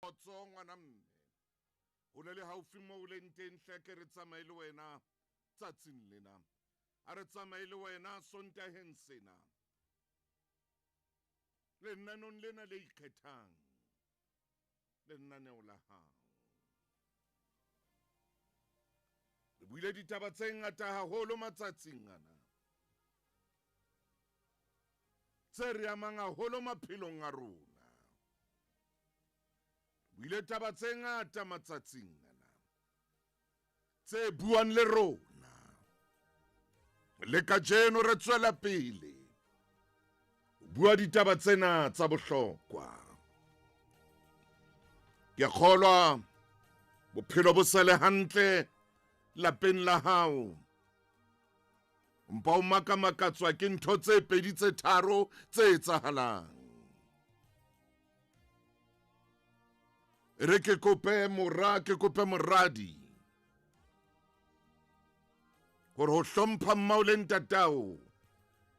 Kgotso ngwana mme. O le haufi mo o leng teng hle ke re tsamaye le wena tsatsing lena. A re tsamaye le wena sontaheng sena. Lenanong lena le ikgethang. Lenaneo la hao. Re buile ditaba tse ngata haholo matsatsing ana. Tse re amang haholo maphelong a rona. Buile taba tse ngata matsatsing ana. Tse buang le rona. Le kajeno re tswela pele. Bua ditaba tsena tsa bohlokwa. Ke kgolwa bophelo bo sale hantle lapeng la hao. Mpa o makamakatswa ke ntho tse pedi tse tharo tse etsahalang. Re ke kope moradi. Hore ho hlompha mmao le ntatao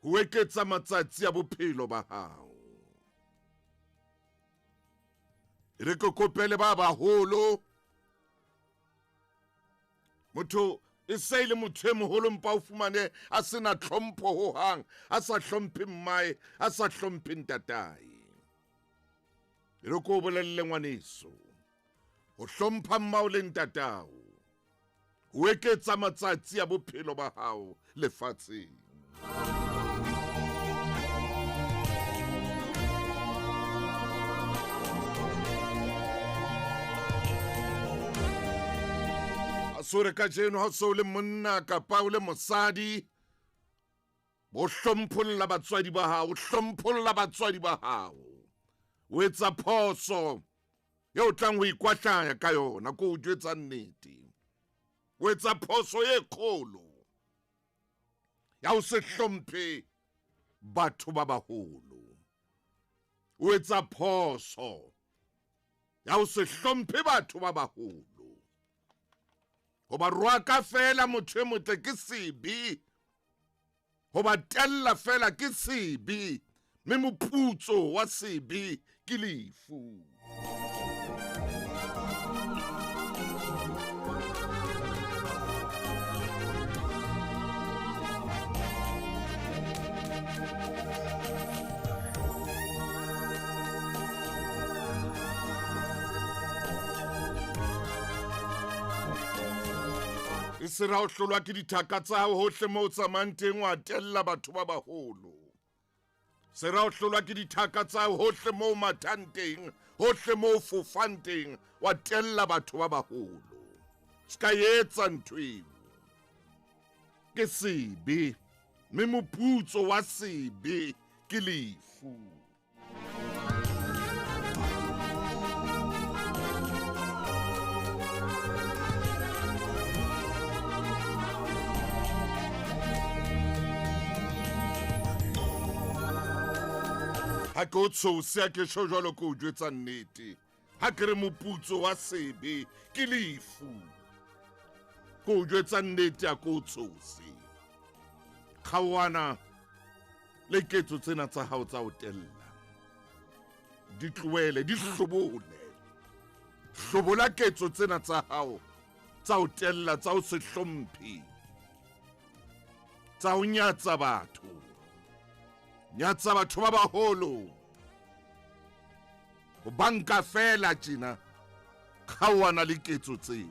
ho eketsa matsatsi a bophelo ba hao. Re ke kope le ba baholo. Motho e se le motho e moholo mpa o fumane a sena tlhompho ho hang, a sa hlomphe mmae, a sa hlomphe ntatae. Re ko bolelle ngwaneso. Ho hlompha mmao le ntatao ho eketsa matsatsi a bophelo ba hao lefatsheng. Sore ka jeno ha so le monna kapa o le mosadi, bo hlompholla batswadi ba hao, hlompholla batswadi ba hao. O etsa phoso eo tlang ho ikwahlaya ka yona, ko o jwetsa nnete. O etsa phoso e kgolo ya ho se hlomphe batho ba baholo. O etsa phoso ya ho se hlomphe batho ba baholo. Hoba rwaka fela motho e motle ke sebe. Hoba tella fela ke sebe. Mme moputso wa sebe ke lefu. Sera o hlolwa ke dithaka tsa hao hohle moo tsamayang teng wa tella batho ba baholo. Sera o hlolwa ke dithaka tsa hao hohle moo mathang teng, hohle moo fofang teng wa tella batho ba baholo. Ska etsa ntho eo. Ke sebe, mme moputso wa sebe ke lefu. Ha ke o tshose a ke tjho jwalo ko o jwetsa nnete. Ha ke re moputso wa sebe ke lefu. Ko o jwetsa nnete a ke o tshose. Kgaohana le ketso tsena tsa hao tsa ho tella. Di tlohele, di hlobole. Hlobola ketso tsena tsa hao tsa ho tella, tsa ho se hlomphe. Tsa ho nyatsa batho. Nyatsa batho ba baholo. Ho banka fela tjena. Kgaohana le ketso tseo.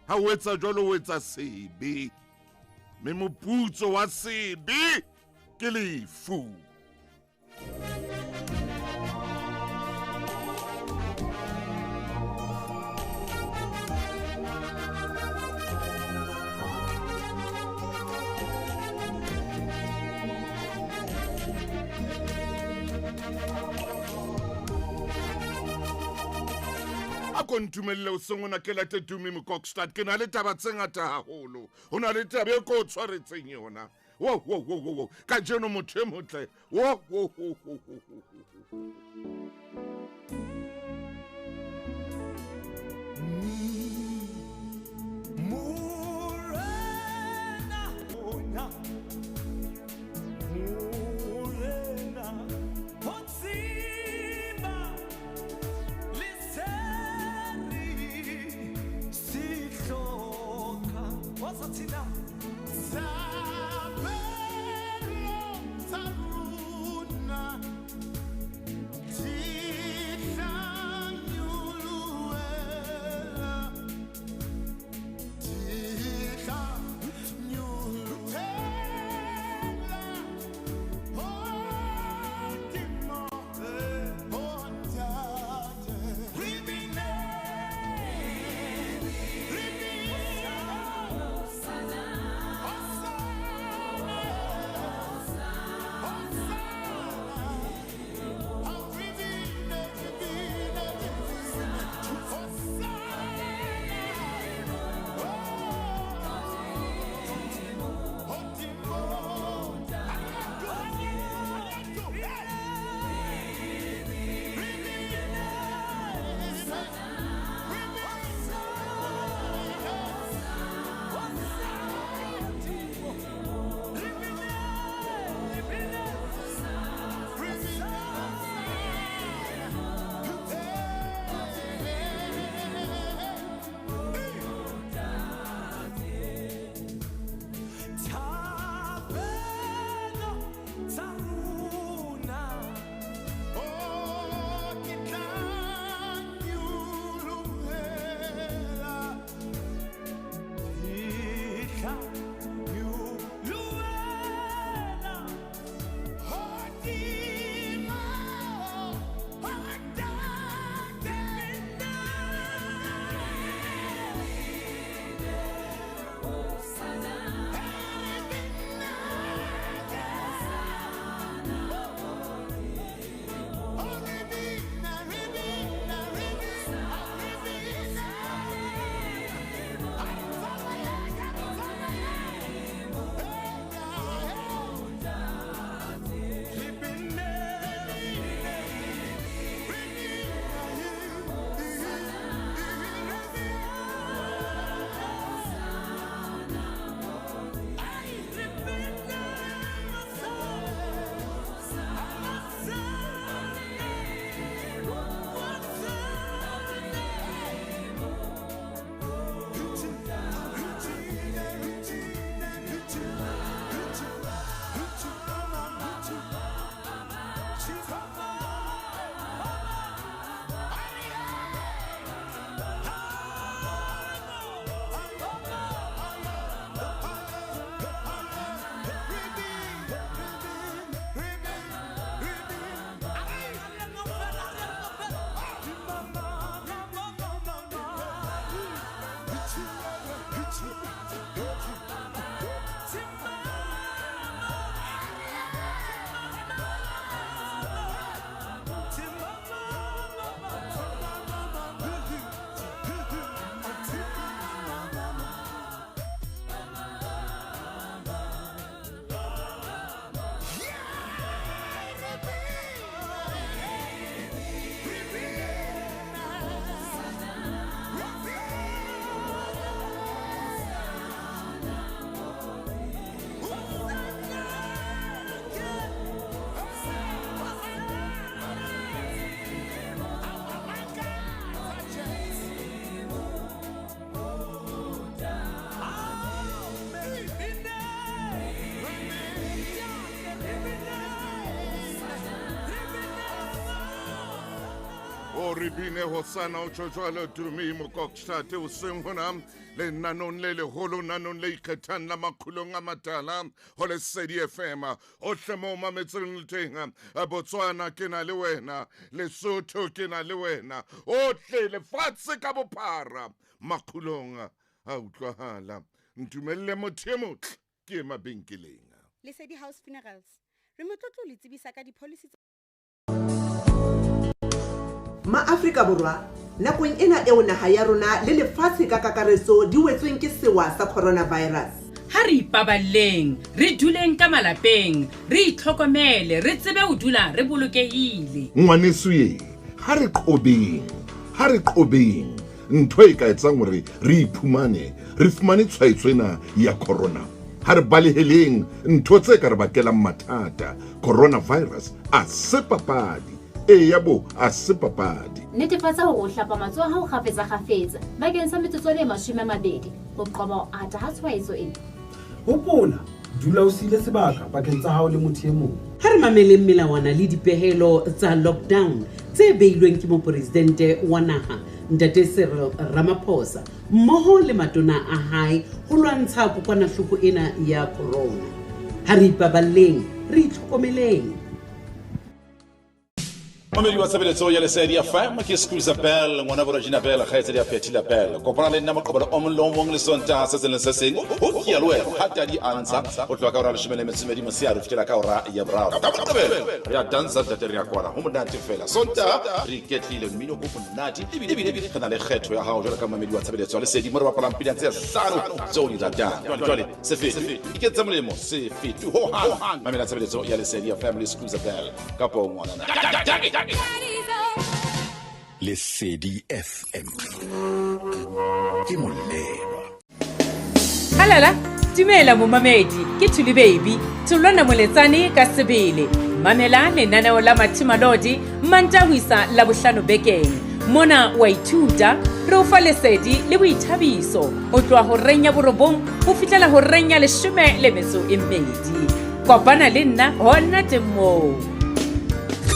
Ha o etsa jwalo o etsa sebe. Mme moputso wa sebe ke lefu. Ako ntumelle o sengona ke la Tumi Mokokstad ke na le taba tse ngata haholo. Ho na le taba e ko tshwaretseng yona. Wo. Ka jeno motho e motle. Wo. Ribine Hosana Ochojwalo Dumi Mokokshate Usenghonam, Le Nanon Lele Holo Nanon Le Katan Lama Kulonga Matala, Hole Sedi FM, Oshamo Mametsun Tenga, Abotswana Kena Lewena, Lesotho Kena Lewena, Otle Le Fatse Kabopara, Makulonga, Outwahala, Ntumele Motemut, Kema Binkilinga. Lesedi House Funerals. Remotlotlo le tsebisa ka di-policy Ma-Afrika Borwa, nakong ena eo naha ya rona le lefatshe ka kakaretso di wetsweng ke sewa sa coronavirus. Ha re ipaballeng, re duleng ka malapeng, re itlhokomele, re tsebe ho dula re bolokehile. Ngwaneso ye, ha re qobeng, ntho e ka etsang hore re iphumane, re fumane tshwaetso ena ya corona. Ha re baleheleng ntho tse ka re bakelang mathata, coronavirus a se papadi. yabo a se papadi. Netefatsa hore o hlapa matsoho a hao kgafetsa bakeng sa metsotso e 20 ho qoba ho ata ha tshwaetso ena. Hopola, dula o sile sebaka bakeng tsa hao le motho e mong. Ha re mameleng melawana le dipehelo tsa lockdown tse beilweng ke mopresidente wa naha Ntate Cyril Ramaphosa mmoho le matona a hae ho lwantsha kokwanahloko ena ya corona. Ha re ipaballeng, re itlhokomeleng. Mameli wa tshebeletso ya Lesedi FM ke Scusa Bell ngwana bo Regina Bell khaetse ya Petty la Bell kopana le nna moqobelo o mong le sonta se se seng o ke yalwe hata di ansa o tloka ora le shimele metsimedi mosia re fitela ka ora ya bravo ya dansa da tere ya kwala ho monate fela sonta re ketlile mmino go monate ebile kana le kgetho ya hao jwale ka mamedi wa tshebeletso ya Lesedi mo re bapalang pina tse hlano tseo di data jwale se fete ke tsa molemo se fete ho ha mamela tshebeletso ya Lesedi FM le Scusa Bell ka po ngwana Lesedi FM ke molelwa. Halala, dumela momamedi, ke Thuli Baby, Thulwana Moletsane ka sebele. Mamela lenaneo la Mathimolodi, Mantahuisa la bohlano bekeng. Mona wa ithuta, re o fa lesedi le boithabiso. O tloha ho renya borobong, ho fihlela ho renya 12. Kopana le nna hona temo.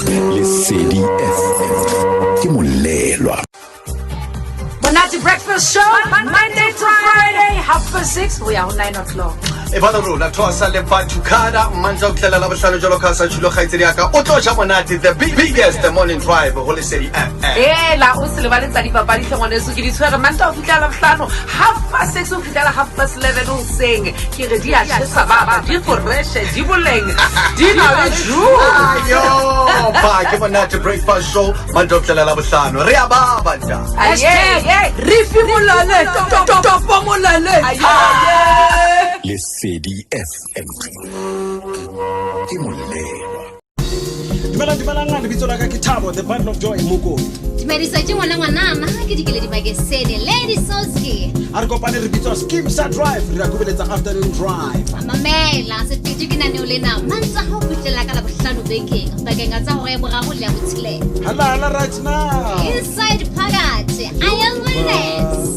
Lesedi FM ke molelwa. Bonati Breakfast Show, Monday to Friday, 6:30, we are 9 o'clock. Ebana rona thosa le Fatukada manja uklela la bohlano jalo ka sa tshilo khaitsedi aka o tlo ja Bonati the biggest morning drive ho Lesedi FM. La o se le ba le tsa di papadi tlhongwane se ke di tshwere manta o fitla la bohlano 6:30 o fitla la 11:30 o seng ke re di a tshesa baba di fresh di boleng di na le ju ayo ba ke Bonati Breakfast Show manja uklela la bohlano re a baba nda re fimolane topo molane Lesedi FM ke molelwa. Dumela lebitso la ka ke Thabo the band of joy Mokodi. Dumedisa ke ngwana ke dikele di bakesene Lady Soski. A re kopane re bitswa Skimsa Drive re a kubeletsa afternoon drive. Mamela se titse ke naneo lena mantsa ho fitlela ka la bohlano bekeng bakeng tsa hore e boraro le ya botsile. Hala right now. Inside Phakathi I am witness.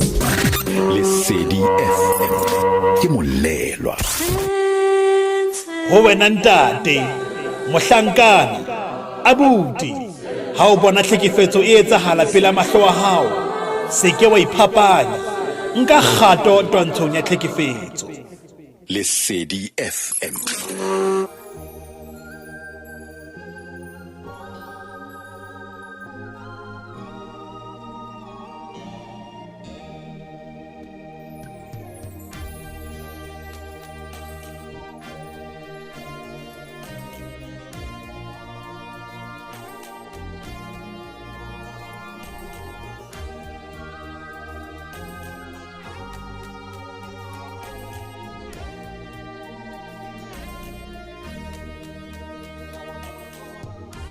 Lesedi FM ke molelwa. Ho wena ntate mohlankana abuti ha o bona tlhekefetso e etsahala pela mahlo a hao se ke wa iphapanya nka kgato twantshong ya tlhekefetso. Lesedi FM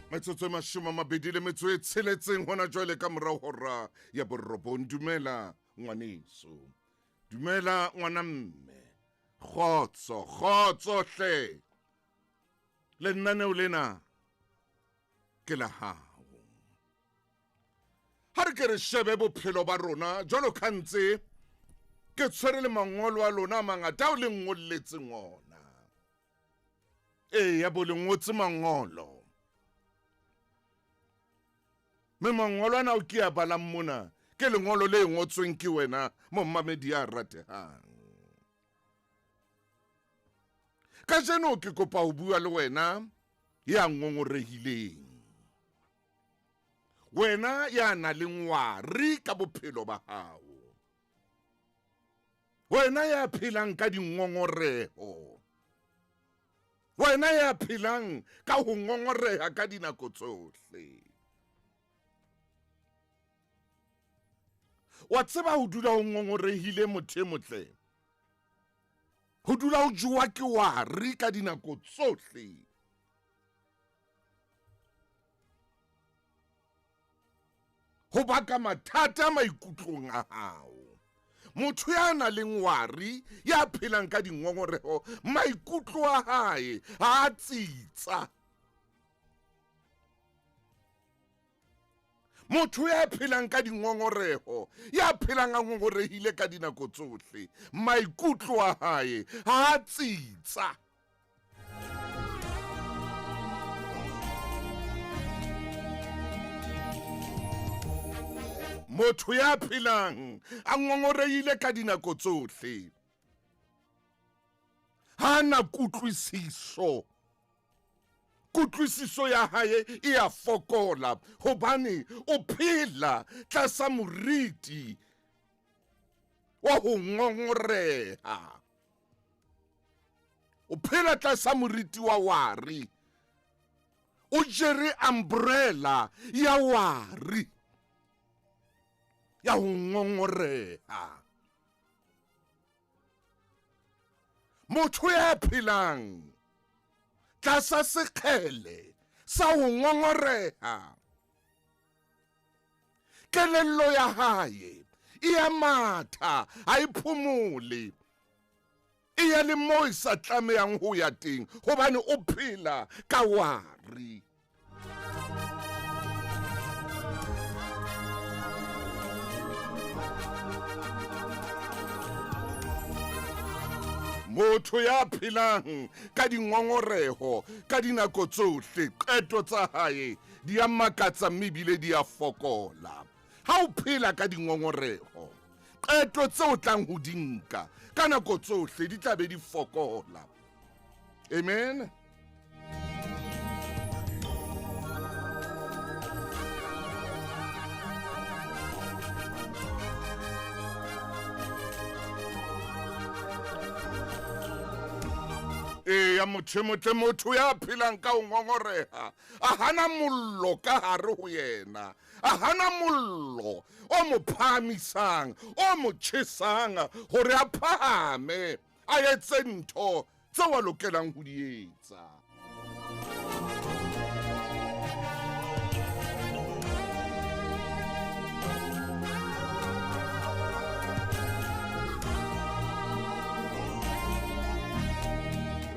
Metsotso mashoma mabedi le metso e tsheletseng hona jwale ka morao hora ya borobong. Dumela ngwaneso, dumela ngwana mme, khotso hle lenaneo lena ke la hao. Ha re ke re shebe bophelo ba rona jwalo ka ntse ke tshwere le mangolo a lona mangata o le ngolletseng ona. Ya bo le ngotse mangolo. Me mangolo ana o ke a balang mona ke lengolo le ngotsweng ke wena mo mmamedi ya ratehang. Ka jeno ke kopa ho bua le wena ya ngongorehileng, wena ya na le ngwari ka bophelo ba hao, wena ya phelang ka dingongoreho, wena ya phelang ka ho ngongoreha ka dinako tsohle. Wa tseba ho dula ho ngongorehile motho e motle, ho dula ho jowa ke wari ka dinako tsohle. Ho baka mathata maikutlong a hao. Motho ya na le ngwari ya phelang ka dingongoreho, maikutlo a hae a tsitsa. motho ya phelang ka dingongoreho ya phelang a ngongorehile ka dinako tsohle maikutlo a hae ha a tsitsa motho ya phelang a ngongorehile ka dinako tsohle ha na kutlwisiso ya hae e a fokola hobane o phela tlasa moriti wa ho ngongoreha o phela tlasa moriti wa wari o jere umbrella ya wari ya ho ngongoreha motho ya phelang tlasa sekgele sa ho ngongoreha kelello ya hae e a matha ha e phomole e ya le moo e sa tlamehang ho ya teng hobane o phela ka wari motho ya phelang ka dingongoreho ka dinako tsohle qeto tsa hae di a makatsa mme ebile di a fokola ha o phela ka dingongoreho qeto tseo tlang ho di nka ka nako tsohle di tla be di fokola amen ya motho ya phelang ka ho ngongoreha a hana mollo ka hare ho yena a hana mollo o mo phahamisang o mo tjhesang hore a phahame a etse ntho tseo a lokelang ho di etsa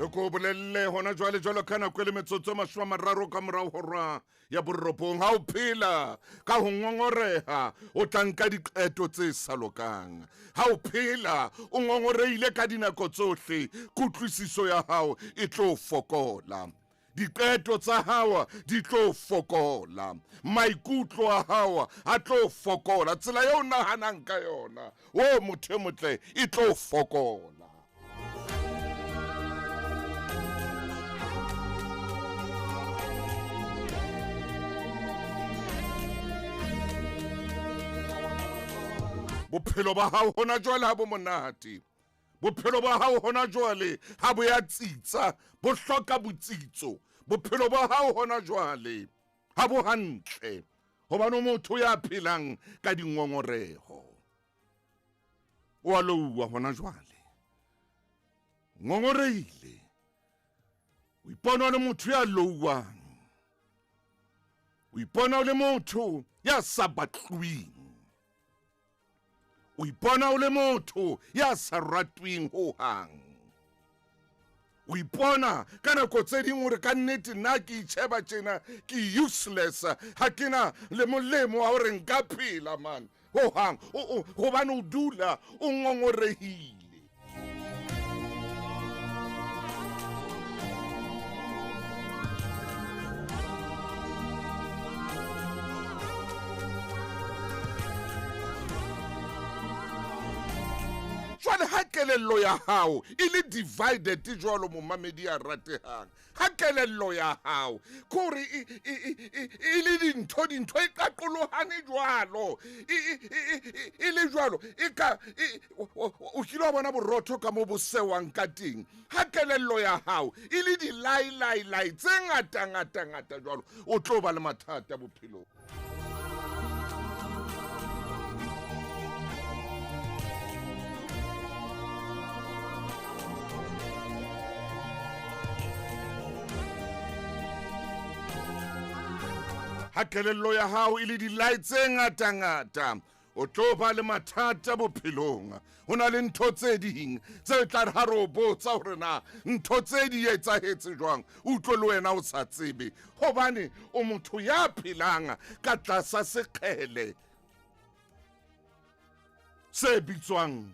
re ko bolelle hona jwale ka nako le metsotso 30 ka morao hora ya borropong ha o phela ka ho ngongoreha o tlanka diqeto tse sa lokang ha o phela o ngongoreile ka dinako tsohle kutlwisiso ya hao e tlo fokola diqeto tsa hao di tlo fokola maikutlo a hao a tlo fokola tsela eo nahanang ka yona o motho motle e tlo fokola bophelo ba hao hona jwale ha bo monate bophelo ba hao hona jwale ha bo ya tsitsa bo hloka botsitso bophelo ba hao hona jwale ha bo hantle hobane motho ya phelang ka dingongoreho o a louwa hona jwale ngongoreile o ipona le motho ya louwang o ipona le motho ya sa batlwing o ipona o le motho ya sa ratwing ho hang o ipona ka nako tse ding hore ka nnete nna ke itjheba tjena ke useless ha kena le molemo wa hore nka phela man ho hang hobane o dula o ngongorehile jwale ha kelello ya hao e le divided jwalo momamedi ya ratehang ha kelello ya hao kore e le dintho e qaqolohane jwalo e le jwalo e ka o kile wa bona borotho ka mo bosewang ka teng ha kelello ya hao e le di-lai tse ngata jwalo o tlo ba le mathata bophelong ha kelello ya hao e le di-lai tse ngata o tlo ba le mathata bophelong. Ho na le ntho tse ding tse tla re ha re o botsa hore na ntho tse di etsahetse jwang o utlwe le wena o sa tsebe hobane o motho ya phelang ka tlasa sekgele se bitswang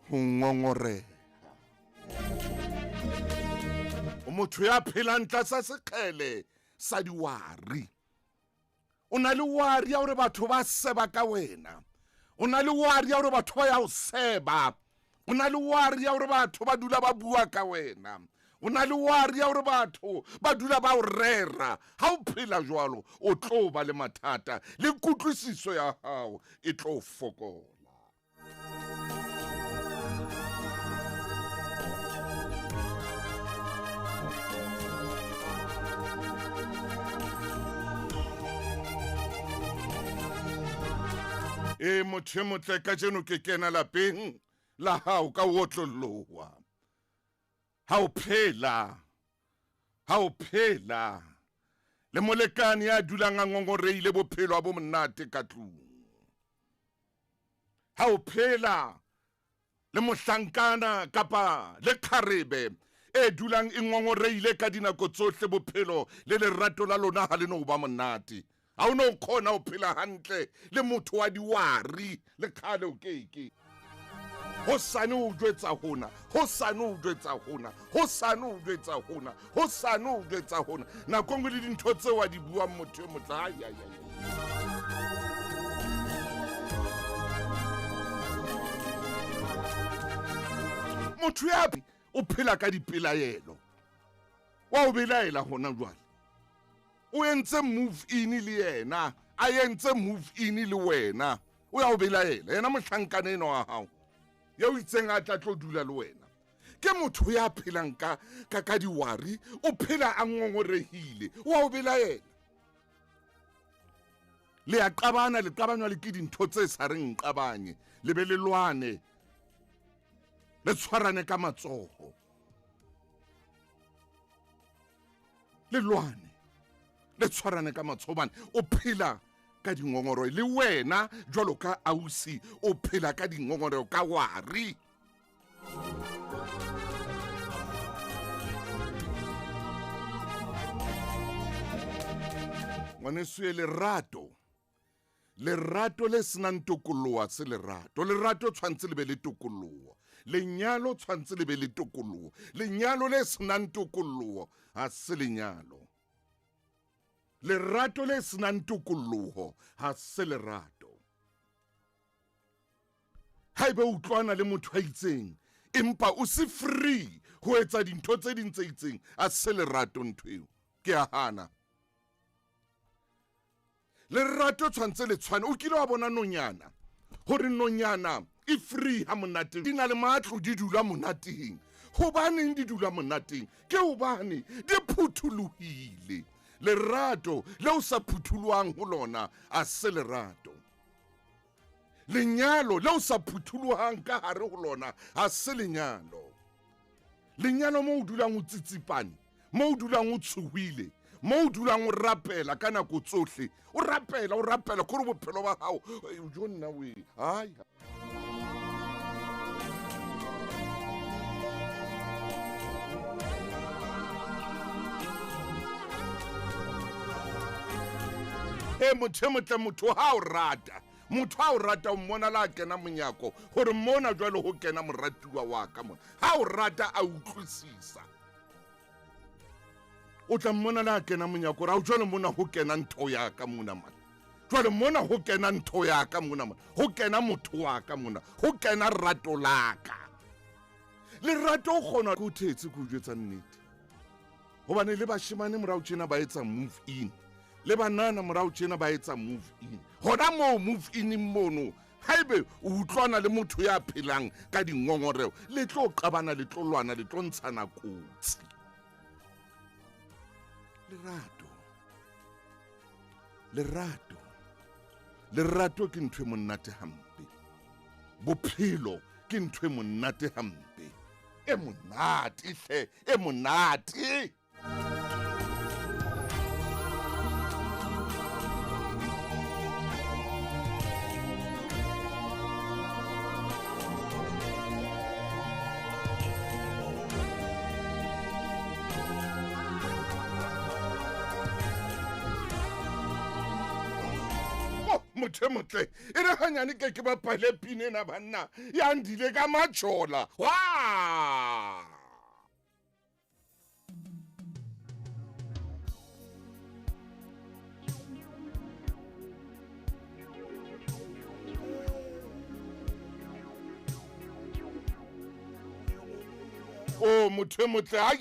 ho ngongoreha. O motho ya phelang tlasa sekgele sa diwari. O na le wari ya hore batho ba seba ka wena. O na le wari ya hore batho ba ya o seba. O na le wari ya hore batho ba dula ba bua ka wena. O na le wari ya hore batho ba dula ba o rera. Ha o phela jwalo o tlo ba le mathata le kutlwisiso ya hao e tlo fokola. E motho motle ka jeno ke kena lapeng la hao ka otloloha. Ha o phela le molekane ya dulang a ngongoreile bophelo bo monate ka tlung. Ha o phela le mohlankana kapa le kharebe e dulang e ngongoreile ka dinako tsohle bophelo le lerato la lona ha le no ba monate. Ha o no khona o phela hantle le motho wa diwari le khale o keke. Hosane o jwetsa hona, hosane o jwetsa hona, hosane o jwetsa hona, hosane o jwetsa hona. Na kongo le dintho tse wa di bua motho mo tla ya. Motho ya o phela ka dipelaelo. Wa o belaela hona jwale. O entse move in le yena, a entse move in le wena. O ya o belaela, yena mohlankana eno wa hao. Ya o itseng a tla tlo dula le wena. Ke motho ya phelang ka diwari, o phela a ngongorehile. O a o belaela. Le a qabana le qabanywa le ke dintho tse sa reng qabanye, le be le lwane. Le tshwarane ka matsoho. Le lwane. Le tshwarane ka matsobane o phela ka dingongoro le wena jwalo ka ausi o phela ka dingongoro ka wari. Ngwaneso lerato le senang tokoloha se lerato tshwantse le be le tokoloho. Lenyalo tshwantse le be le tokoloho. Lenyalo le senang tokoloho ha se lenyalo. Lerato le senang tokoloho ha se lerato. Haeba o utlwana le motho a itseng empa o se free ho etsa dintho tse ding tse itseng a se lerato nthweo ke a hana. Lerato tshwantse le tshwane. O kile wa bona nonyana hore nonyana e free ha monate di na le matlo di dula monateng. Hobaneng di dula monateng? Ke hobane di phuthuluhile. Lerato leo sa phuthuluang ho lona a se lerato. Lenyalo leo sa phuthuluang ka hare ho lona a se lenyalo. Lenyalo mo o dulang o tsitsipane, mo o dulang o tshuhile, mo o dulang o rapela ka nako tsohle. O rapela kore bophelo ba hao o jonna we. Ai motho ha o rata. Motho ha o rata o mmona la kena monyako hore mmona jwale ho kena moratuwa wa ka mona. Ha o rata a utlwisisa. O tla mmona la kena monyako ra o jwale mona ho kena ntho ya ka mona man. Jwale mona ho kena ntho ya ka mona man. Ho kena motho wa ka mona. Ho kena rato la ka. Le rato o kgona go thetse go jwetsa nnete. Hobane le bashimane morao tjena ba etsa move in. Le banana morao tjena ba etsa move in. Hona mo move in mono. Haebe o utlwana le motho ya phelang ka dingongoreo, le tlo qabana le tlo lwana le tlo ntshana kotsi. Lerato ke ntwe monate hampe. Bophelo ke ntwe monate hampe. E monate. motho e motle e re ganyane ke ba pale pine na banna ya ndile ka matshola wa Oh, motho e motle ai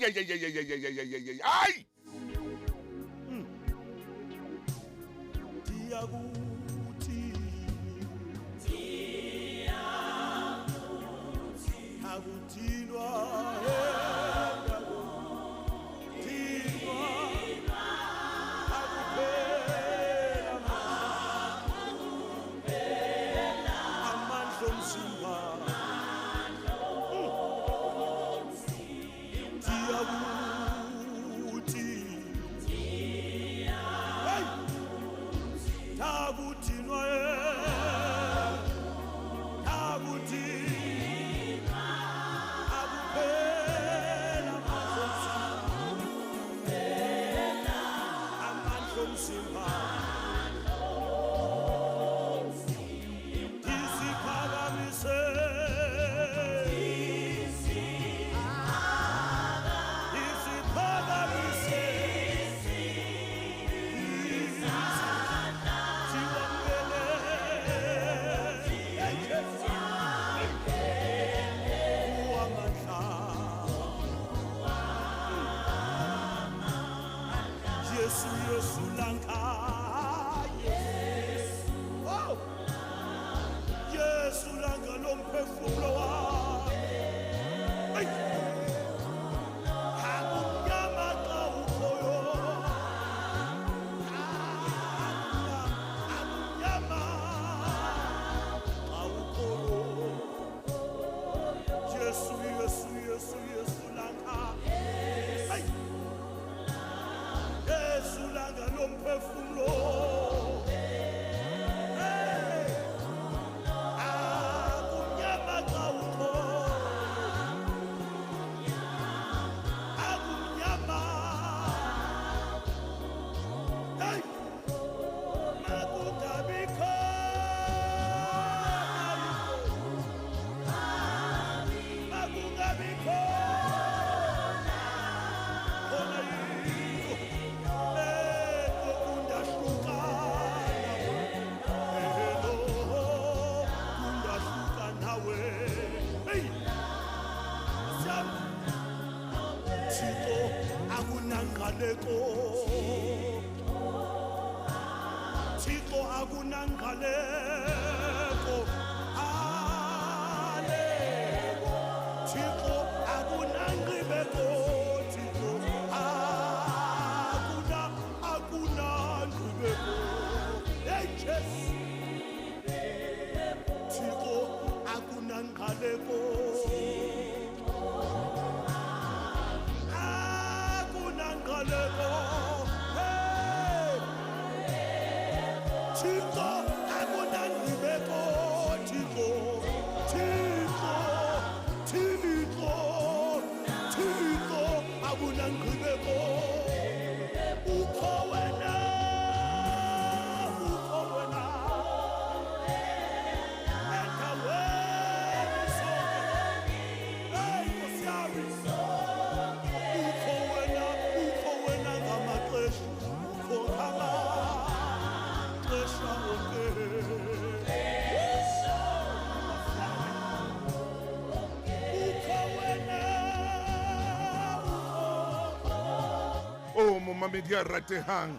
mamedi a ratehang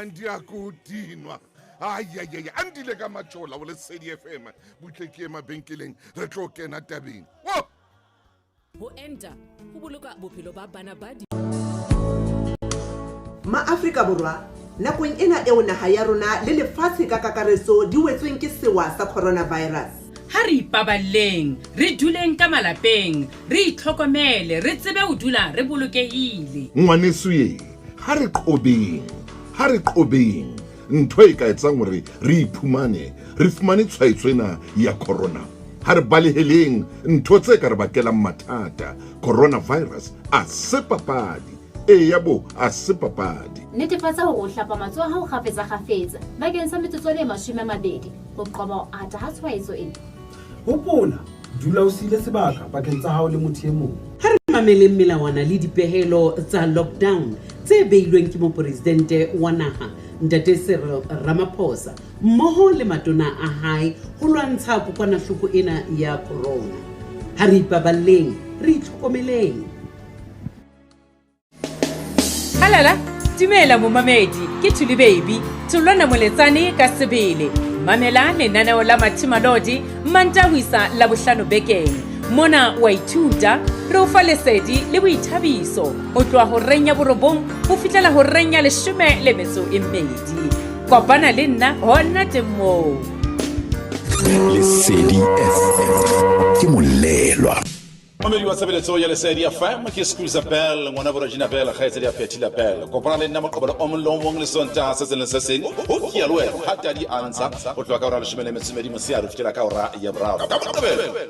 ndiakudinwa ayayaya andile ka matshola o le Lesedi FM butle ke mabenkeleng re tlo kena tabeng ho enta ho boloka bophelo ba bana ba Ma-Afrika Borwa nakong ena eo naha ya rona le lefatshe ka kakaretso di wetsweng ke sewa sa coronavirus. Ha re ipaballeng, re duleng ka malapeng, re itlhokomele, re tsebe ho dula re bolokehile. Ngwaneso ye, ha re qobeng ntho e ka etsang hore re iphumane re fumane tshwaetso ena ya corona. Ha re baleheleng ntho tse ka re bakelang mathata. Coronavirus a se papadi yabo a se papadi. netefatsa hore o hlapa matsoho ha o kgafetsa bakeng sa metsotso e 20 ho qoba ho ata ha tshwaetso ena. Hopola, dula o siile sebaka pakeng tsa hao le motho e mong. Ha re mameleng melawana le dipehelo tsa lockdown tse beilweng ke mopresidente wa naha Ntate Cyril Ramaphosa mmoho le matona a hae ho lwantsha kokwanahloko ena ya corona. Ha re ipaballeng, re itlhokomeleng. Halala, dumela momamedi, ke Thuli Baby, Tulwana Moletsane ka sebele. Mamela lenaneo la Mathimolodi, Mantahuisa Labohlano bekeng. Mona wa ithuta, re o fa lesedi le boithabiso ho tloha ho renya borobong ho fihlela ho renya 12. Kopana le nna hona temo. Lesedi FM ke molelwa. Mamedi wa tshebeletso ya Lesedi FM ke se s'appelle ngwana borajina bela khaetsedi ya Phethi la Bela kopana le nna moqobola o mong le sonta se se seng o ke yalwe hatta di ansa o tloka ora le shimele metsimedi mosiaro fitela ka ora ya brao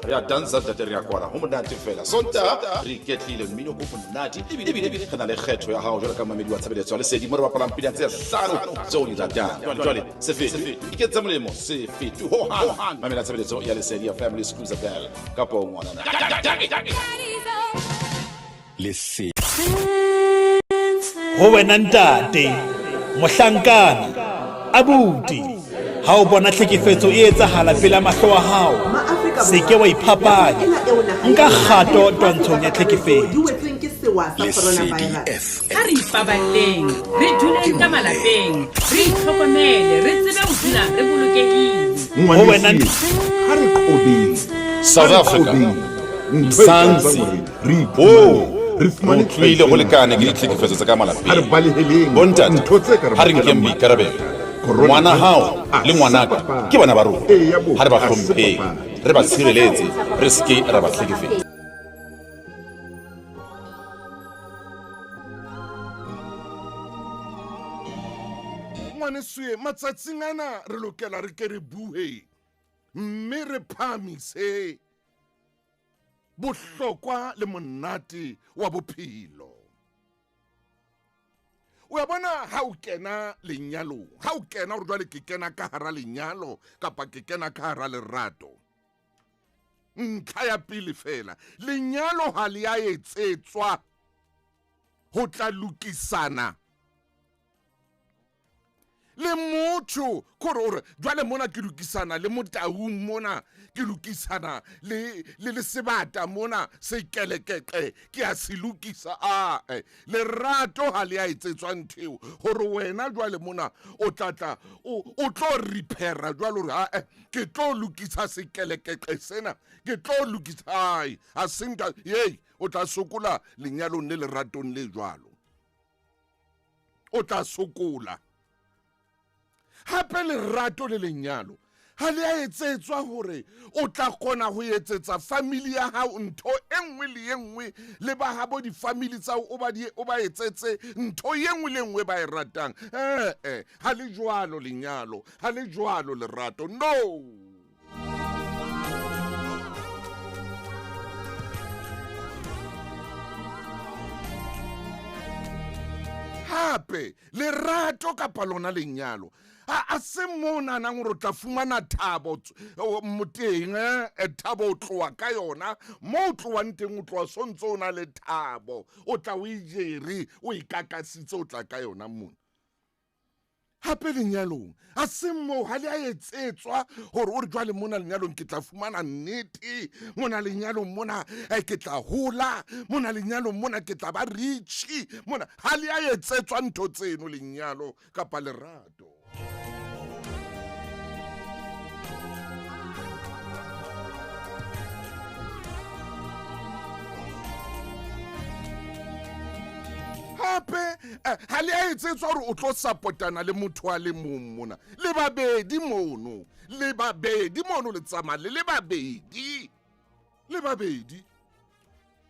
ya dansa tateri ya kwala ho monate fela sonta re ketlile mmino go monate ebile kana le kgetho ya hao jwale ka mamedi wa tshebeletso ya Lesedi mo re bapala mpileng tse 5 tseo di ratang jwale se fete iketsa molemo se fete ho ha mamela tshebeletso ya Lesedi FM le s'appelle kapo ngwana Lesedi ho wena ntate mohlankana abuti ha o bona tlhekefetso e etsahala pela mahlo a hao se ke wa iphapanya nka kgato twantshong ya tlhekefetso. Ha re ipaballeng, re duleng ka malapeng, re itlhokomele, re tsebe ho dula re bolokehile. Ho wena ha re qobeng South Africa Sansi re fumane tlile go lekane ke ditlhekefetso tsa ka malapeng ha re baleheleng bontate ha re nkeng boikarabelo ngwana hao le ngwanaka ke bana ba rona ha re ba hlompheng re ba tshireletse re ske ra ba tlhekefetsa. ngwanesuwe matsatsing ana re lokela re ke re bue mme re phamise bohlokwa le monate wa bophelo. O ya bona ha o kena lenyalong, ha o kena re jwale ke kena ka hara lenyalo kapa ke kena ka hara lerato. Ntlha ya pele fela, lenyalo ha le a etsetswa ho tla lokisana le motho kore jwale mona ke lokisana le motaung mona ke lokisana le sebata mona se kelekeke ke a se lokisa lerato ha le a etsetswa ntheo hore wena jwale mona o tlatla o tlo repaira jwale hore ke tlo lokisa se kelekeke sena ke tlo lokisa a sinta o tla sokola lenyalong le leratong le jwalo o tla sokola. Hape lerato le lenyalo ha le a etsetswa hore o tla kgona ho etsetsa family ya hao ntho enngwe le enngwe le ba habo di family tsa o ba etsetse ntho enngwe le enngwe ba e ratang ha le jwalo lenyalo ha le jwalo lerato no. Hape lerato kapa lona lenyalo a se mona nang hore o tla fumana thabo moteng thabo o tloa ka yona mo o tloang teng o tloa sontse o na le thabo o tla o ijere o ikakasitse o tla ka yona mona. Hape lenyalong a se mo ha le a etsetswa hore o re jwale mona lenyalong ke tla fumana nnete mona lenyalong mona ke tla hola mona lenyalong mona ke tla ba rich mona ha le a etsetswa ntho tseno lenyalo kapa lerato. Hape ha le a etsetswa hore o tlo supportana le motho a le mong mona le babedi mono le tsamaya le babedi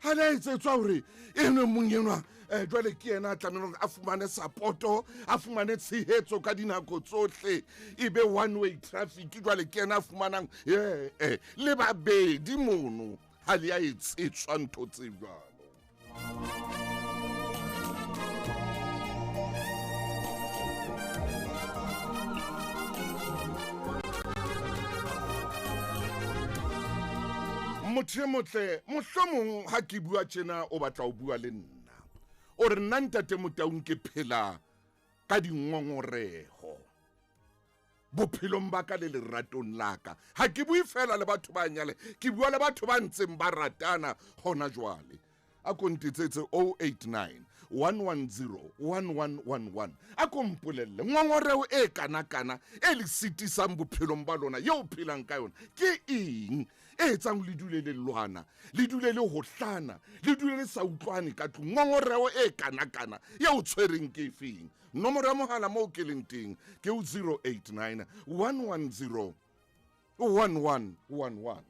ha le a etsetswa hore eno mong enwa jwale ke yena a tlamehile a fumane supporto a fumane tshehetso ka dinako tsohle ebe one way traffic jwale ke yena a fumanang le babedi mono ha le a etsetswa ntho tse jwalo. motho e motle mohlomong ha ke bua tjena o batla o bua le nna o re nna ntate Motaung ke phela ka dingongoreho bophelong ba ka le leratong la ka ha ke bue fela le batho ba nyale ke bua le batho ba ntseng ba ratana hona jwale a kontetsetse 089 110 1111 a kompolelle ngongoreo e kana e le sitisang bophelong ba lona yo phelang ka yona ke eng e etsang le dule le lwana le dule le hohlana le dule le sa utlwane ka tlung ngongoreo e kana ya o tshwereng ke efeng nomoro ya mohala mo ke leng teng ke 089 110 1111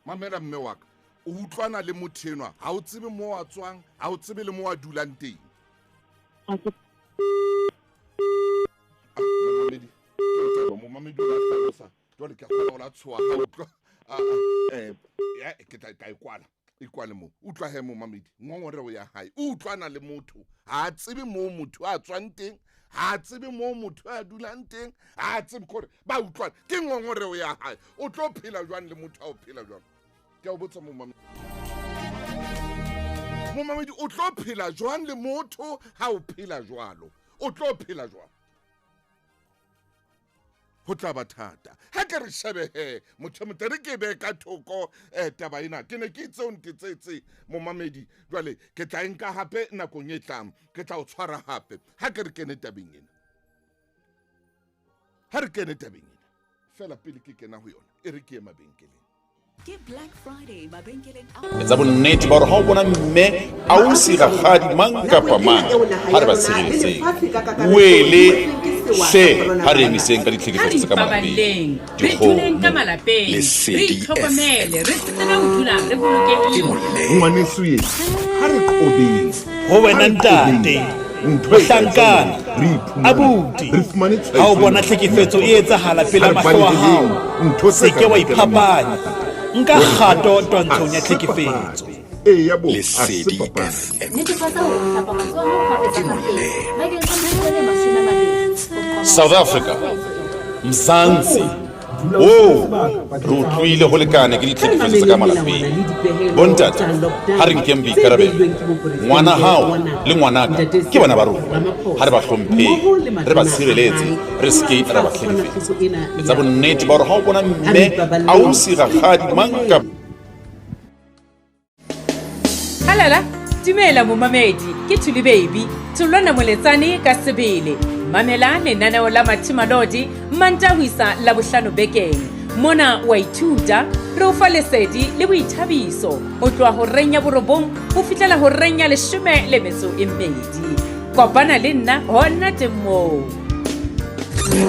mamela mme wa ka o utlwana le motho enwa ha o tsebe mo a tswang ha o tsebe le mo a dulang teng momamedi o la hlalosa jwale ke kgona o la tshoha ha utlwa ke tla ikwale mo utlwa he momamedi ngongoreo ya hae utlwana le motho ha tsebe mo motho a tswang teng ha tsebe mo motho a dulang teng ha tsebe gore ba utlwana ke ngongoreo ya hae o tlo phela jwang le motho a o phela jwang ke a o botsa momamedi o tlo phela jwang le motho ha o phela jwalo o tlo phela jwang ho tla ba thata ha ke re shebehe motho motere ke be ka thoko taba ena ke ne ke tseo ntetsetse momamedi jwale ke tla nka hape nakong e tlang ke tla o tshwara hape ha ke re kene tabeng ena ha re kene tabeng ena fela pele ke kena ho yona e re ke mabenkeleng ke Black Friday mabenkeleng etsa bonnete ba hore ha o bona mme ausi rakgadi mang kapa mang ha re ba tshireletseng wele se ha re emiseng ka ditlhekefetso tsa ka malapeng re thuleng ka malapeng re itlhokomele re tsena ho dula re bolokehile ngwanesuye ha re qobeng ho wena ntate mohlankana abuti ha o bona tlhekefetso e etsahala pela mahlo a hao se ke wa iphapanya nka kgato twantshong ya tlhekefetso Lesedi FM South Africa Mzansi re utlwile ho lekane ke ditlhekefetso tsa ka malapeng bontate ha re nkeng boikarabelo ngwana hao le ngwanaka ke bana ba rona ha re ba hlompheng re ba tshireletse re ske ra ba tlhekefetsa etsa bonnete ba hore ha o bona mme ausi rakgadi manka halala dumela momamedi ke Thuli Baby Thulwana Moletsane ka sebele mamela lenaneo la Mathimalodi Mantahuisa la bohlano bekeng mona wa ithuta re o fa lesedi le boithabiso ho tloha ho renya borobong ho fihlela ho renya 12 kopana le nna hona temo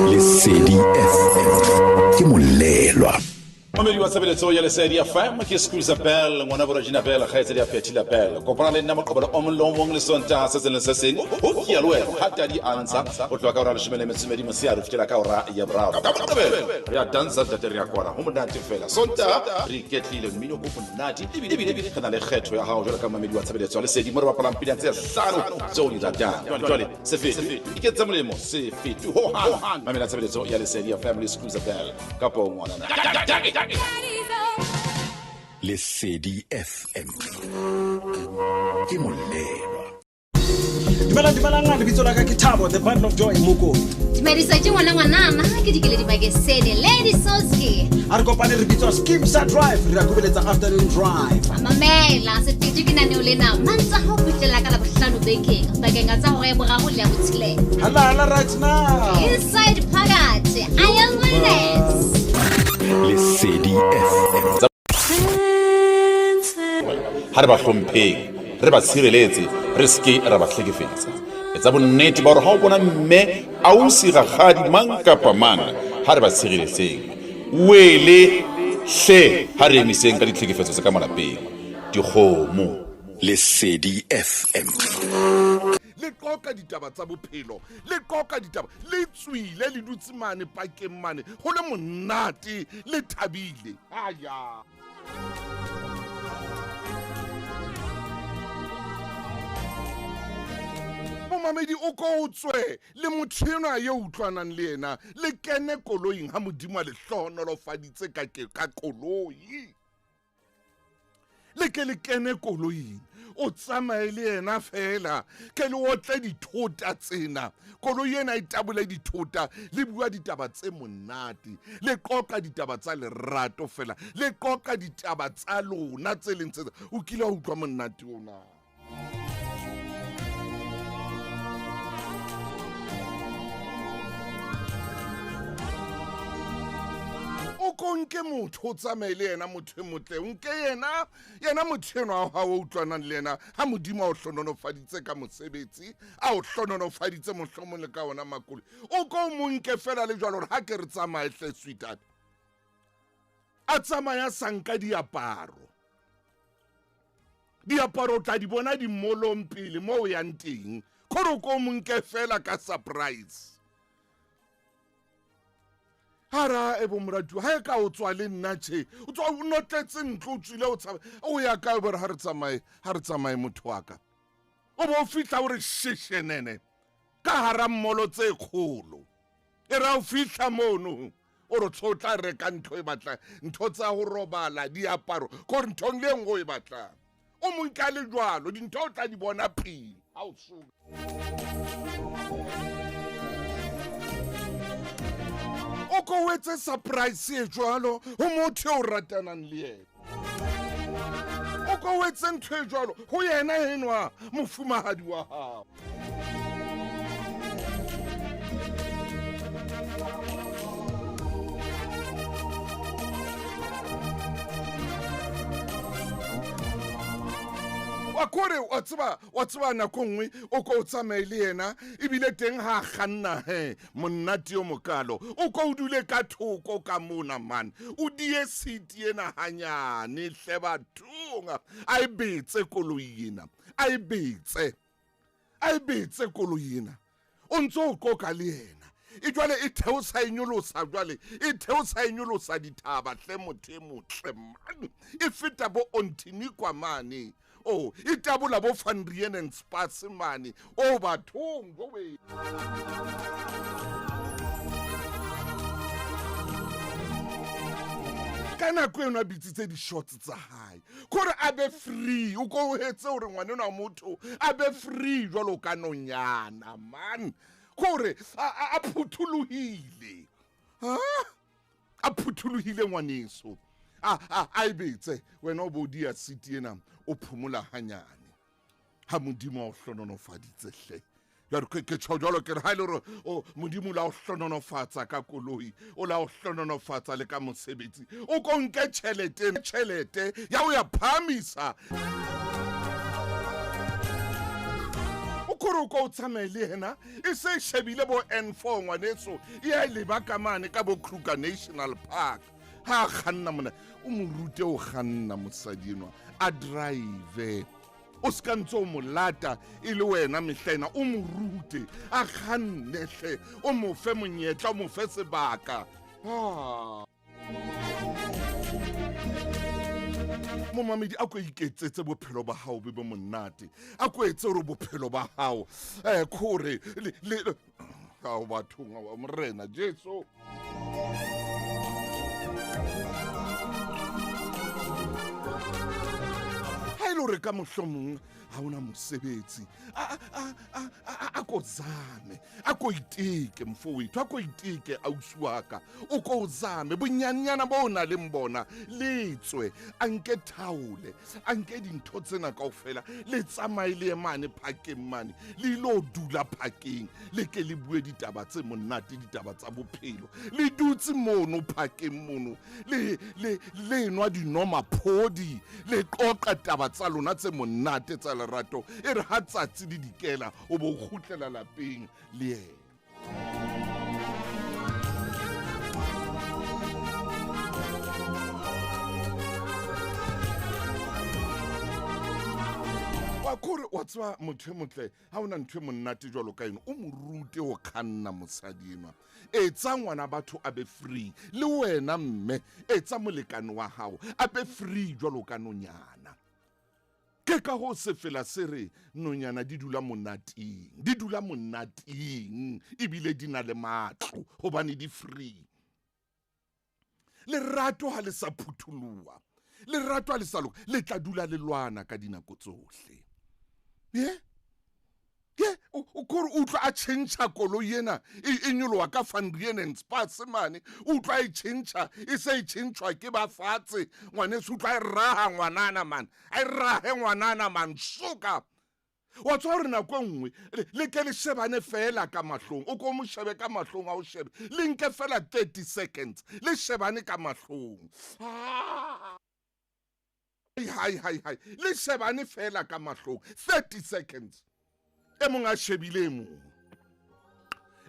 Lesedi FM ke molelwa Mamedi wa tshebeletso ya Lesedi FM ke Skuza Bell ngwana bo Regina Bell khaetsedi ya Petila Bell kopana le nna moqobelo o molong le sonta se se seng o ke alwelo hata di ansa o tloka ora le shimele metsimedi mosia re fitela ka ora ya bravo ya dansa da tere ya kwara ho monate fela sonta re ketlile mmino go monate ebile kana le kgetho ya hao jwale ka mamedi wa tshebeletso ya Lesedi mo re ba palang pidantse ya sano tso di data jwale se fete iketsa molemo se fete ho ha mamedi wa tshebeletso ya Lesedi FM le Skuza Bell ka po ngwana Lesedi FM. Ke molelwa. Dumelang lebitso la ka ke Thabo, the bundle of joy moko. Dumedisa ke ngwana ke dikele di bakesene Lady Soski. A re kopane re bitswa Skimsa Drive, re a kubeletsa afternoon drive. Mamela se titse ke nane o lena mantsa ho fitlela ka la bohlano bekeng bakeng tsa hore e boraro le ya botshile. Halala right now. Inside Phakathi, I am witness. Lesedi FM. Ha re ba hlompheng, re ba tshireletse, re ske ra ba hlekefetsa. Etsa bonnete ba hore ha o bona mme ausi rakgadi mang kapa mang, ha re ba tshireletseng. Wele hle ha re emiseng ka ditlhekefetso tse ka malapeng. Dikgomo. Lesedi FM. Le qoka ditaba tsa bophelo, le qoka ditaba le tswile le dutse mane pakeng mane ho le monate le thabile. Aya. Mamedi o ko utswe le motho enwa ye utlwanang le yena le kene koloing ha modimo a le hlohonolofaditse ka koloi. Le ke le kene koloing o tsamaye le yena fela ke le otle dithota tsena koloi ena e tabole dithota le bua ditaba tse monate le qoqa ditaba tsa lerato fela le qoqa ditaba tsa lona tse leng tse o kile a utlwa monate ona. O konke motho o tsamaye le yena motho e motle nke yena motho enwa ha o utlwanang le yena ha modimo a o hlononofaditse ka mosebetsi a o hlononofaditse mohlomong le ka ona makolo o ko mo nke fela le jwalo ha ke re tsamaye hle sweetheart a tsamaya sanka diaparo o tla di bona di molong pele mo o yang teng khoro ko mo nke fela ka surprise. Hara ebo mratu ha ka o tswa le nna tše o tswa o notletse ntlo o tswile o tsaba o ya ka bore ha re tsamaye motho wa ka o bo fitla o re shishenene ka hara mmolo tse kgolo e ra o fitla mono o re tshotla re ka ntho e batla ntho tsa ho robala diaparo ko re nthong le ngo e batla o mo nka le jwalo dintho o tla di bona pele ha o suka. O ko wetse surprise e jwalo ho motho o ratanang le yena o ko wetse ntho e jwalo ho yena enwa mofumahadi wa hao. Akore wa tseba nako nngwe o ko tsamaye le yena ebile teng ha kganna monnate yo mokalo o ko o dule ka thoko ka mona man o die siti ena hanyane hle bathunga a e betse koloina a e betse koloina o ntso o ko ka le yena e jwale e theosa inyolosa jwale e theosa inyolosa dithaba hle motho e motle man e feta bo ontinikwa mane. Oh, itabola bo Van Riebeeck and Spasimane. Oh, bathong go we. Kana kwena bitsitse di shots tsa hae. Kore abe free, o go hetse hore ngwane na motho abe free jwalo ka nonyana man. Kore a phuthuluhile. Ha? A phuthuluhile ngwaneso. A ibetse wena o bodi ya city ena o phumula hanyane ha modimo o hlononofaditse hle ya re ke tshojolo ke re ha ile o modimo la o hlononofatsa ka koloi o la o hlononofatsa le ka mosebetsi o ko nke tšhelete ya o ya phamisa o koro ko tsamaye le yena e se shebile bo N4 ngwaneso ya le ba ka mane ka bo Kruger National Park ha khanna mona o mo rute o khanna mosadinwa a drive o skantso mo lata ile wena mehlena o mo rute a khanne hle o mo fe monyetla o mo fe sebaka mo mamedi a ko iketsetse bophelo ba hao be bo monate a ko etse re bophelo ba hao khore le ha o bathunga wa morena Jesu. e le hore ka mohlomong ha ona mosebetsi a ko zame a ko iteke mfowethu a ko iteke ausi wa ka o ko zame bonyannyana bo na le mbona le tswe a nke thaole a nke dintho tsena kaofela le tsamaye le emane phakeng mane le ilo dula phakeng le ke le bue ditaba tse monate ditaba tsa bophelo le dutse mono phakeng mono le nwa dinomaphodi le qoqa taba tsa lona tse monate tsa lerato e re ha tsatsi le dikela o bo khutlela lapeng le yena wa kore wa tswa motho motle ha ona ntwe monnate jwalo ka eno o morute ho khanna mosadi enwa etsa ngwana batho a be free le wena mme etsa molekane wa hao a be free jwalo ka nonyana ke ka ho se fela se re nonyana di dula monating ebile di na le matlo hobane di free lerato ha le sa phuthulwa lerato ha le sa loka le tla dula le lwana ka dinako tsohle o kore utlwa a tšhentšha koloi ena e nyoloa ka Van and Spas mane utlwa e tšhentšha e se e tšhentšhwa ke ba fatshe ngwaneso utlwa e raha ngwanana man a e rahe ngwanana man soka wa tswa hore nako nngwe le ke le shebane fela ka mahlong o ko mo shebe ka mahlong a o shebe le nke fela 30 seconds le shebane ka mahlong hai le shebane fela ka mahlong 30 seconds e mong a shebile mo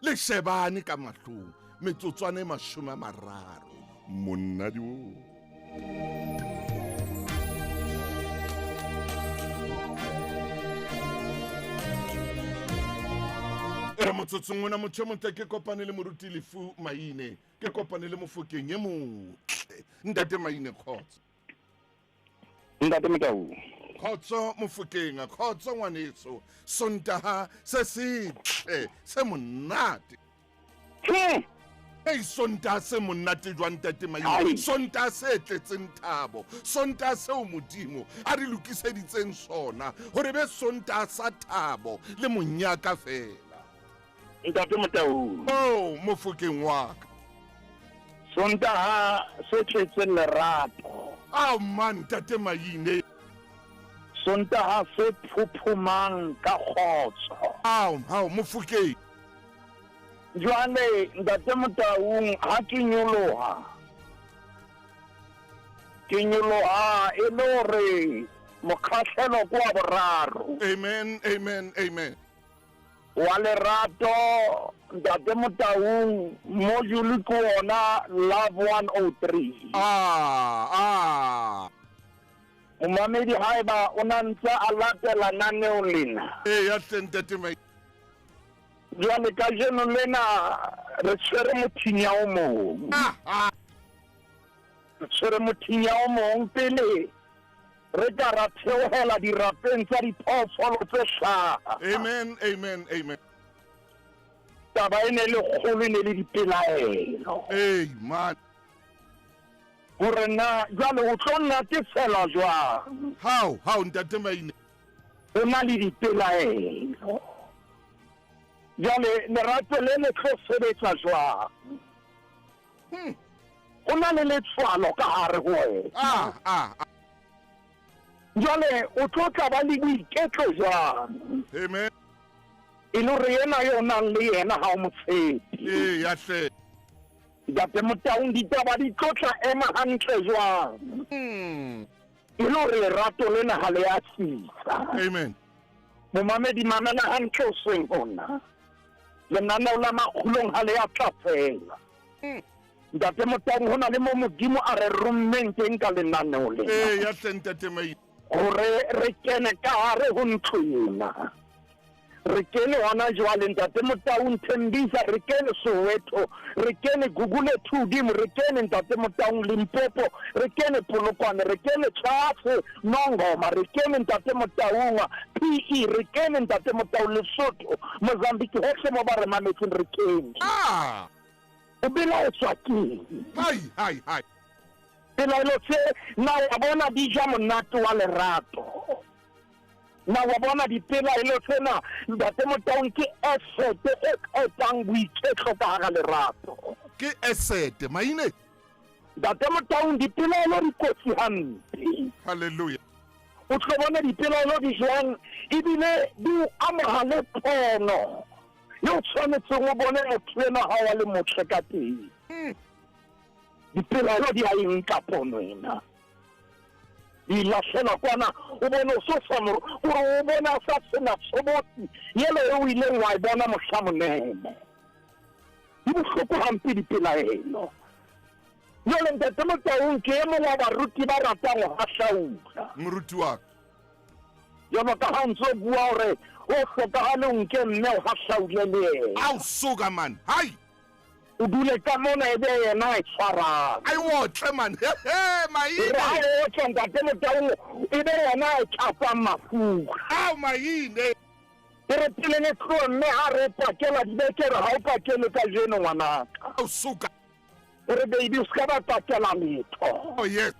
le shebane ka mahlong metsotswane 30 monna di o motsotsong mona motho montle ke kopane le moruti lefu maine ke kopane le mofokeng e motle ntate maine khotso ntate Motau khotso mofokeng khotso ngwaneso sontaha se sitle se monate sontaha se monate jwa ntate maine sontaha se tletseng thabo sontaha se o modimo a re lokiseditseng sona hore be sontaha sa thabo le monyaka fela ntate Motau mofokeng wa ka sontaha se tletseng lerato man tate maine sontaha se phuphumang ka kgotso mofokeng jwale ntate Motaung ha ke nyoloha e le hore mokgahlelo kwa boraro amen wa lerato ntate Motaung mo juli ko ona love 103 umamedi haeba o na ntse a latela naneo lena ya ntate mai jwale ka jeno lena re tshwere mothinya o mong pele re ka ra theohela dirapeng tsa diphoofolo tse hlaha amen taba e ne le kgolo ne le dipelaelo man hore na jwale o tlo natefela jwang how ntate maine o na le dipelaelo jwale lerato le le tlo sebetsa jwang o na le letshwalo ka hare ho wena jwale o tlo tla ba le boiketlo jwang amen e le hore yena yo nang le yena ha o motshepi ya hle ntate Motaung ditaba di tlo tla ema hantle jwang e le hore lerato lena ha le ya sisa amen momamedi mamela hantle o seng hona lenaneo la makgulong ha le ya tlafela ntate Motaung hona le mo modimo a re rommeng teng ka lenaneo lena ya hle ntate mai hore re kene ka hare ho ntho ena re kene hona jwale ntate Motaung Thembisa re kene Soweto re kene Google 2D re kene ntate Motaung Limpopo re kene Polokwane re kene Tshwane Nongoma re kene ntate Motaung PE re kene ntate Motaung Lesotho Mozambique hohle mo ba re mametseng re kene o bela o tswakile hai pelaelo tse na wa bona di ja monate wa lerato na wa bona dipelaelo tsena ntate Motaung ke asset e etsang boiketlo ka hara lerato ke asset maine ntate Motaung dipelaelo di kotsi hampe haleluya o tlo bona dipelaelo di jwang ebile di amogale pono yo tshwanetseng o bone motho ena ha wa le motle ka teng dipelaelo di a enka pono ena ilahlela kwana o bone o so samoro o bona sa sena soboti yele o ile wa bona mohlamonene di bohloko hampe dipelaelo yole ntate Motaung ke mo wa baruti ba ratang ho hahlaula moruti wa yona ka hanzo bua hore o hlokahale o nke mme o hahlaule le au suka man hai o dule ka mona ebe yena e tshwarang ai wotle man maine ha o tla ntate Motaung ebe yena e tshapa mafura au maine re pele ne tlo mme ha re pakela dibekere ha o pakele ka jeno ngwanaka au suka re baby o ska ba pakela letho oh yes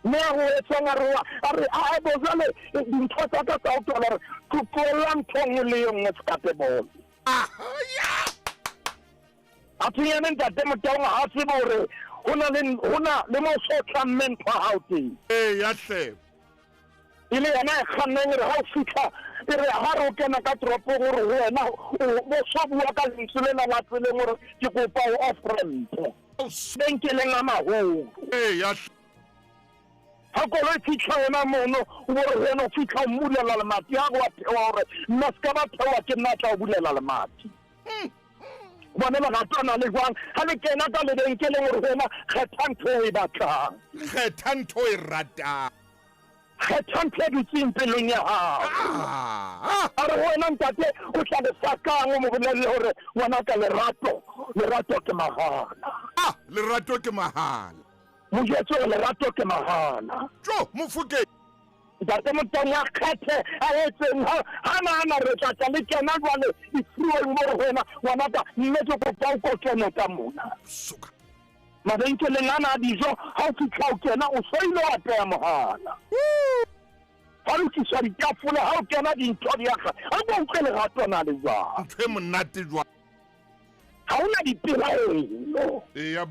me go etsa ngara are a bozale dintho tsa ka tsa o tola re tlola ntho le yong tsa bolo a tsene ntate Motaung ha se bore hona le mo so tlammento ha o teng ya hle ile yana khaneng re ha o fitla re ha ro kena ka tropo gore wena o so bua ka letsele la tsele gore ke kopa o offrent benkeleng a maholo ya ha kolo fitla wena mono o gore wena o fitla o mulela le mati ha go thewa gore nna ska ba thewa ke nna tla o bulela le mati bona ba gatana le jwang ha le kena ka le benkeleng gore wena kgetantho e batlang kgetantho e ratang kgetantho e dutseng pelong ya hao a re wena ntate o tla le sakang o mo bolelle gore ngwana ka lerato ke mahala lerato ke mahala mojetso lerato ke mahala jo mofuke ntate Motaung a kgethe a etseng ha na re tla le kena jwale e fuwe mo wena ngwana ka mme ke kopa o kene ka mona suka mabenkeleng ana a dijo ha o fitla o kena o so ile wa teya mohala ha o tshisa ditafole ha o kena dintho di aga ha bo utlwe lerato na le jwang ntho e monate jwang ha ona dipelaelo ya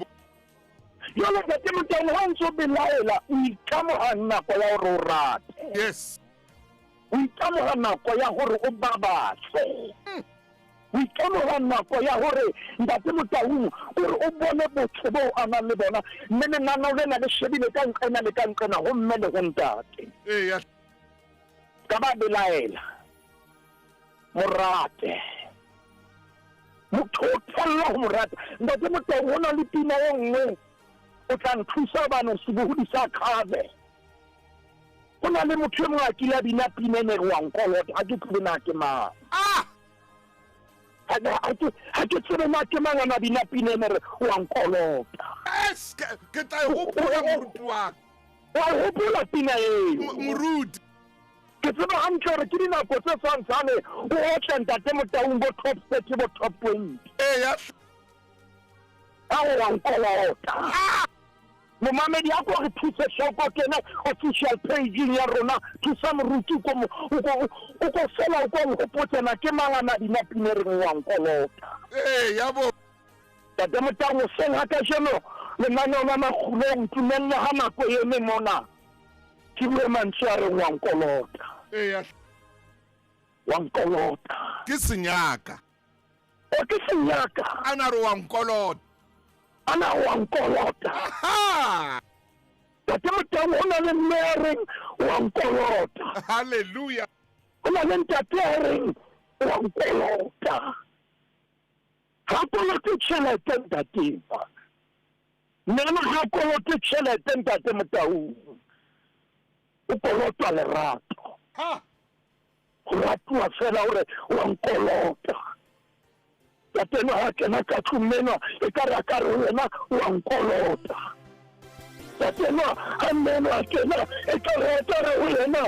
yona ntate Motaung ha o ntso belaela o ikamoga nako ya gore o rate yes o ikamoga nako ya gore o babatse o ikamoga nako ya gore ntate Motaung gore o bone botho bo a nang le bona mme lenano le na le shebile ka nqena le ka nqena go mme le go ntate ya ka ba belaela morate motho o tshwanela go morata ntate Motaung go na le pina e nngwe o tla nthusa bana se bohodisa khabe go na le motho e mongwe a kile a bina pina ene re wa nkolota ha ke tsebe na ke mang ha ke tsebe na ke mang a bina pina ene re wa nkolota ke tla e hopola moruti wa wa hopola pina eo moruti ke tseba hantle gore ke dinako tse tshwantshane o otle ntate Motaung bo top 30 bo top 20 ya a o wa nkolota momamedi a go re thuse shoko kena official page ya rona thusa moruti ko o go fela o go gopotsena ke mangana dina pinereng wa nkolota ya bo ntate Motaung o senga ka jeno lenaneo la magulong tumella ha nako ene mona ke bue mantswe a reng wa nkolota ya wa nkolota ke senyaka o ke senyaka ana re wa nkolota ana wa nkolota ntate Motaung o na le mereng wa nkolota haleluya o na le ntate reng wa nkolota ha kolote tšhelete ntate nna ha kolote tšhelete ntate Motaung o kolota lerato go ratiwa fela gore wa nkolota tateno ha kena ka tlhomeno e ka re ka re wena wa nkolota tateno ha mmeno a kena e ka re wena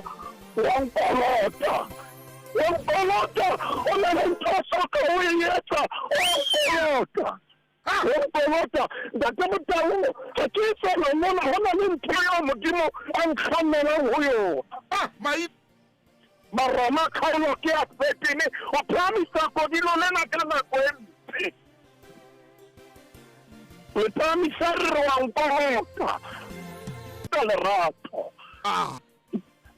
wa nkolota o na le ntho soka o e etsa o nkolota o kolota ntate Motaung ga ke sa mona hona le ntho ya modimo a nkgamelang ho yona Baroma khailo ke a fetine o phamisa kodilo lena ka nako e mpe o phamisa re wa nkolota ka lerato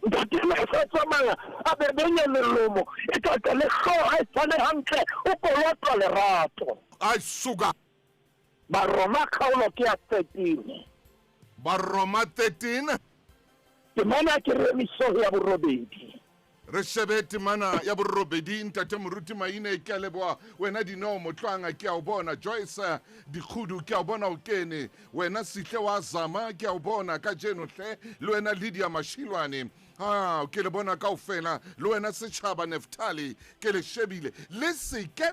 ntate le sa tsamaya a bebenya lelomo e ka le kgoa e tsane hantle o kolota lerato a suga Baroma khailo ke a fetine Baroma 13 ke mana ke re miso ya borobedi re shebe temana ya borobedi ntate moruti maine ke a leboa wena dinao motlwanga ke a o bona Joyce dikhudu ke a o bona o kene wena sihle wa zama ke a o bona ka jeno hle le wena Lydia Mashilwane ke le bona kaofela le wena setšhaba Neftali ke le shebile le seke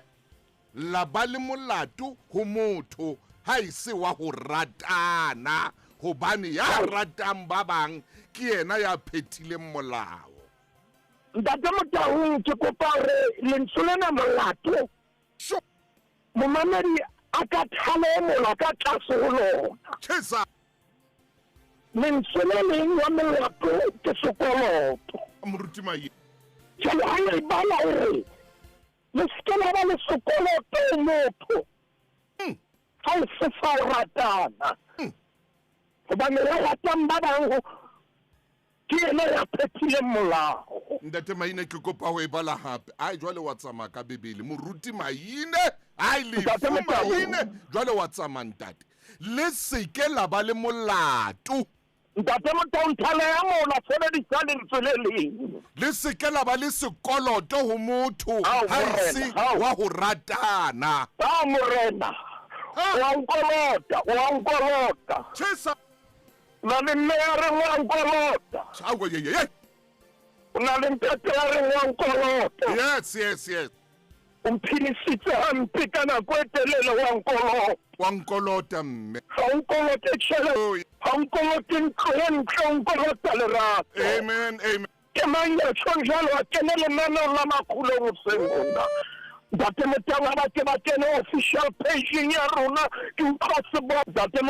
la ba le molato ho motho ha ise wa ho ratana hobane ya ratang ba bang ke yena ya phethileng molao ntate Motaung ke kopa re lentswe lena molato momamedi a ka thalemola ka tlase ho lona lentswe le leng wa molato ke sekoloto moruti maine jalo ha e bala hore le seke la ba le sekoloto motho ha o se fa o ratana hobane re ratang ba bang ke ena ya phethile molao ntate maine ke kopa ho e bala hape ai jwale wa tsamaya ka bebele moruti maine ai le maine jwale wa tsamaya ntate le seke la ba le molato ntate Motaung thaleya mona sebedisa lentswe le leng le seke la ba le sekoloto ho motho ha ise wa ho ratana morena wa nkolota chesa na le nne ya re wa nkolota na le ntate ya re wa nkolota yes umphilisitse hampe ka nako e telele wa nkolota mme ha o nkolote tjhelete ha o nkolote ntlo e ntle o nkolota lerato amen ke mang ya tshwang jalo a kene lenaneo la makgulong hoseng ona ntate Motaung ba ke ba kene official page ya rona ke utlwa sebo ntate